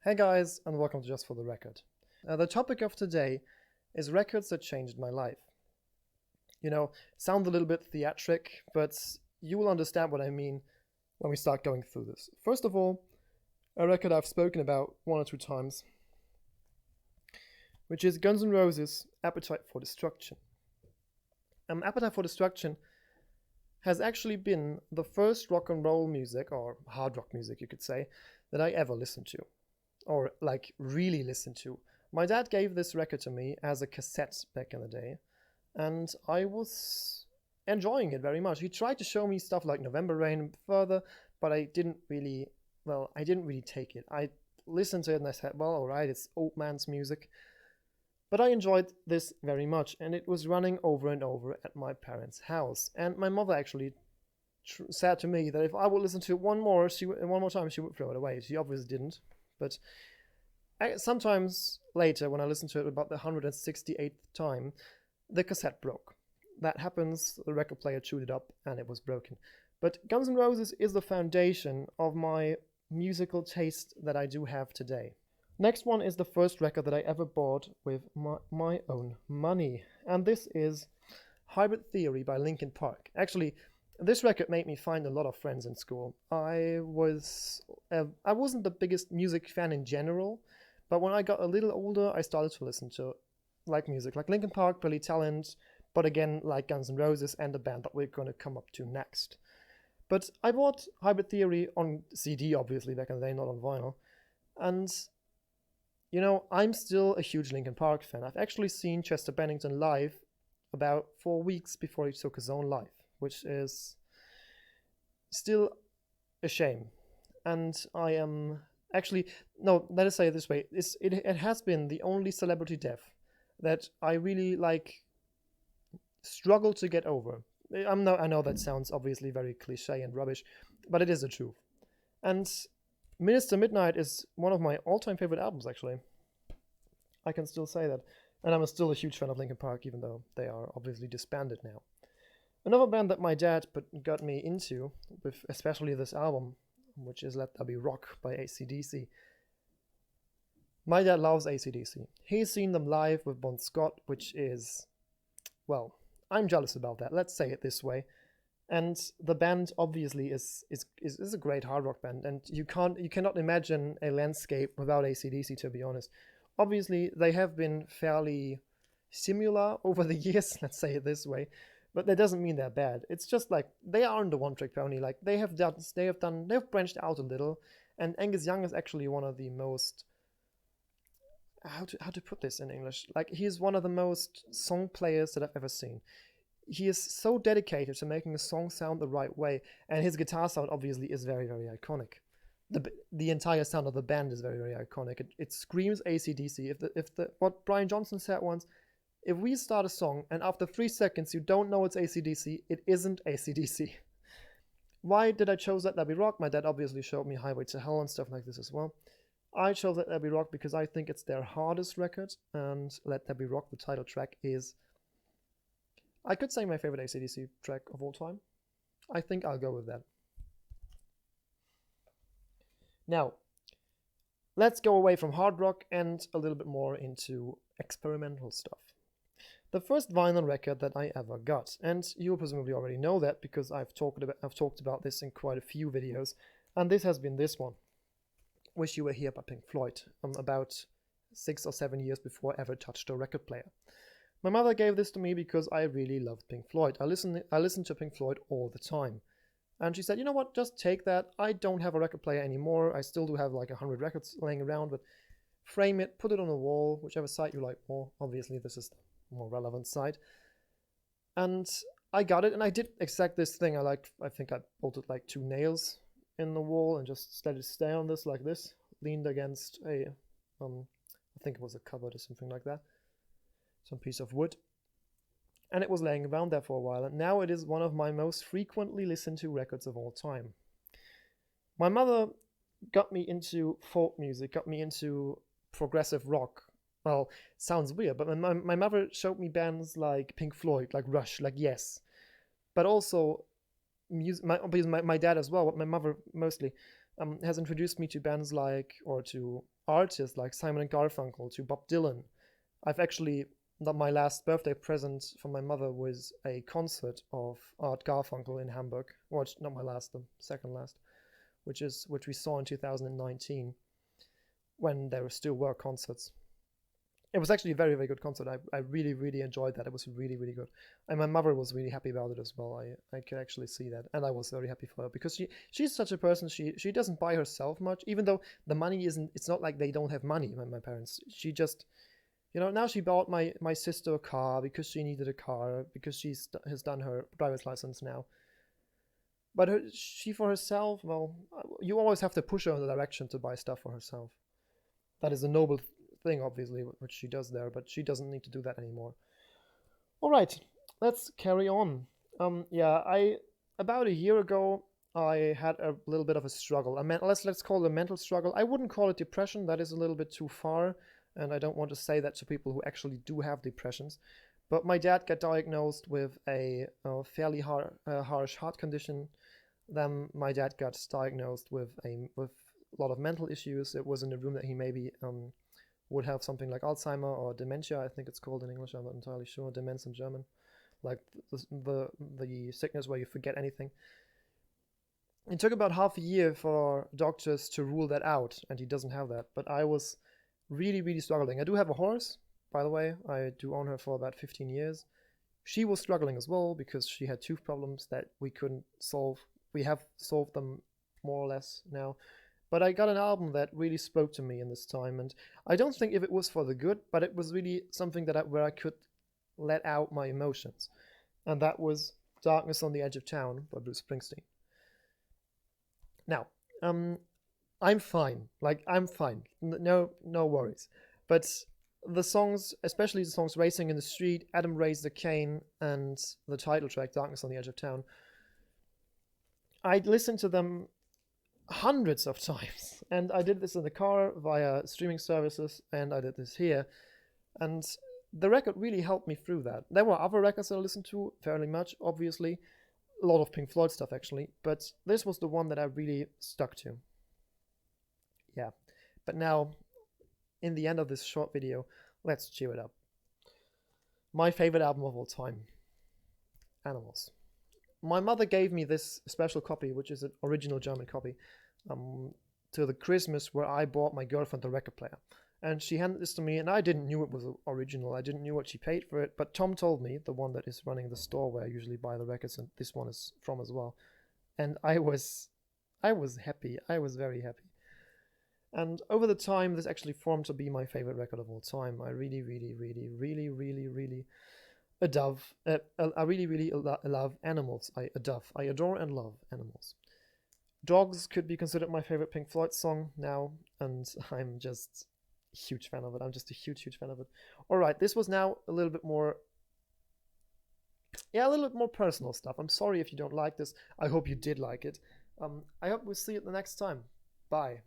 Hey guys, and welcome to Just for the Record. The topic of today is records that changed my life. Sound a little bit theatric, but you will understand what I mean when we start going through this. First of all, a record I've spoken about one or two times, which is Guns N' Roses' Appetite for Destruction. Appetite for Destruction has actually been the first rock and roll music, or hard rock music you could say, that I ever listened to. Or really listened to. My dad gave this record to me as a cassette back in the day, and I was enjoying it very much. He tried to show me stuff like November Rain further, but I didn't really take it. I listened to it and I said, well, alright, it's old man's music. But I enjoyed this very much, and it was running over and over at my parents' house. And my mother actually said to me that if I would listen to it one more time, she would throw it away. She obviously didn't. But sometimes later, when I listened to it about the 168th time, the cassette broke. That happens, the record player chewed it up and it was broken. But Guns N' Roses is the foundation of my musical taste that I do have today. Next one is the first record that I ever bought with my own money. And this is Hybrid Theory by Linkin Park. Actually, this record made me find a lot of friends in school. I wasn't the biggest music fan in general, but when I got a little older, I started to listen to music like Linkin Park, Billy Talent, but again like Guns N' Roses and the band that we're going to come up to next. But I bought Hybrid Theory on CD, obviously, back in the day, not on vinyl. And, I'm still a huge Linkin Park fan. I've actually seen Chester Bennington live about 4 weeks before he took his own life, which is still a shame. And I am actually, no, let us say it this way, it has been the only celebrity death that I really struggle to get over. I know that sounds obviously very cliche and rubbish, but it is the truth. And Minister Midnight is one of my all-time favorite albums, actually. I can still say that. And I'm still a huge fan of Linkin Park, even though they are obviously disbanded now. Another band that my dad got me into, with especially this album, which is Let There Be Rock by AC/DC. My dad loves AC/DC. He's seen them live with Bon Scott, which is, well, I'm jealous about that. Let's say it this way. And the band obviously is a great hard rock band, and you cannot imagine a landscape without AC/DC, to be honest. Obviously, they have been fairly similar over the years, let's say it this way. But that doesn't mean they're bad. It's just they aren't the one-trick pony. They've branched out a little, and Angus Young is actually one of the most, how to put this in English? He's one of the most song players that I've ever seen. He is so dedicated to making a song sound the right way, and his guitar sound obviously is very, very iconic. The entire sound of the band is very, very iconic. It screams AC/DC. What Brian Johnson said once. If we start a song and after 3 seconds you don't know it's AC/DC, it isn't AC/DC. Why did I choose Let There Be Rock? My dad obviously showed me Highway to Hell and stuff like this as well. I chose Let There Be Rock because I think it's their hardest record, and Let There Be Rock, the title track, is, I could say, my favorite AC/DC track of all time. I think I'll go with that. Now, let's go away from hard rock and a little bit more into experimental stuff. The first vinyl record that I ever got, and you presumably already know that because I've talked about this in quite a few videos, and this has been this one, Wish You Were Here by Pink Floyd, about 6 or 7 years before I ever touched a record player. My mother gave this to me because I really loved Pink Floyd. I listened to Pink Floyd all the time. And she said, you know what, just take that. I don't have a record player anymore. I still do have 100 records laying around, but frame it, put it on a wall, whichever side you like more. Obviously, this is the more relevant side. And I got it, and I did exact this thing. I think I bolted 2 nails in the wall and just let it stay on this like this, leaned against a, I think it was a cupboard or something like that, some piece of wood. And it was laying around there for a while, and now it is one of my most frequently listened to records of all time. My mother got me into folk music, got me into progressive rock. Well, sounds weird, but my mother showed me bands like Pink Floyd, like Rush, like Yes. But also, my dad as well, but my mother mostly, has introduced me to bands or to artists like Simon and Garfunkel to Bob Dylan. I've actually my last birthday present from my mother was a concert of Art Garfunkel in Hamburg. Well, not my last, the second last, which we saw in 2019 when there still were concerts. It was actually a very, very good concert. I really, really enjoyed that. It was really, really good. And my mother was really happy about it as well. I could actually see that. And I was very happy for her because she's such a person. She doesn't buy herself much, even though the money isn't, it's not like they don't have money, my parents. She just, now she bought my sister a car because she needed a car, because she has done her driver's license now. But she for herself, well, you always have to push her in the direction to buy stuff for herself. That is a noble thing, obviously, which she does there, but she doesn't need to do that anymore. All right, let's carry on. About a year ago, I had a little bit of a struggle. Let's call it a mental struggle. I wouldn't call it depression. That is a little bit too far, and I don't want to say that to people who actually do have depressions. But my dad got diagnosed with a fairly harsh heart condition. Then my dad got diagnosed with a lot of mental issues. It was in the room that he maybe would have something like Alzheimer or dementia. I think it's called in English. I'm not entirely sure. Demenz in German, like the sickness where you forget anything. It took about half a year for doctors to rule that out, and he doesn't have that. But I was really, really struggling. I do have a horse, by the way. I do own her for about 15 years. She was struggling as well because she had tooth problems that we couldn't solve. We have solved them more or less now. But I got an album that really spoke to me in this time, and I don't think if it was for the good, but it was really something where I could let out my emotions, and that was "Darkness on the Edge of Town" by Bruce Springsteen. Now, I'm fine. I'm fine. No worries. But the songs, especially the songs "Racing in the Street," "Adam Raised the Cane," and the title track "Darkness on the Edge of Town," I'd listened to them hundreds of times, and I did this in the car via streaming services, and I did this here, and the record really helped me through that. There were other records that I listened to fairly much, obviously, a lot of Pink Floyd stuff actually, but this was the one that I really stuck to. Yeah, but now, in the end of this short video, let's cheer it up. My favorite album of all time, Animals. My mother gave me this special copy, which is an original German copy, to the Christmas where I bought my girlfriend the record player. And she handed this to me, and I didn't knew it was original. I didn't knew what she paid for it, but Tom told me, the one that is running the store where I usually buy the records, and this one is from as well. And I was happy. I was very happy. And over the time, this actually formed to be my favorite record of all time. I really, really, really, really, really, really I really, really love animals. I adore and love animals. Dogs could be considered my favorite Pink Floyd song now, and I'm just a huge fan of it. I'm just a huge, huge fan of it. All right, this was now a little bit more personal stuff. I'm sorry if you don't like this. I hope you did like it. I hope we'll see you the next time. Bye.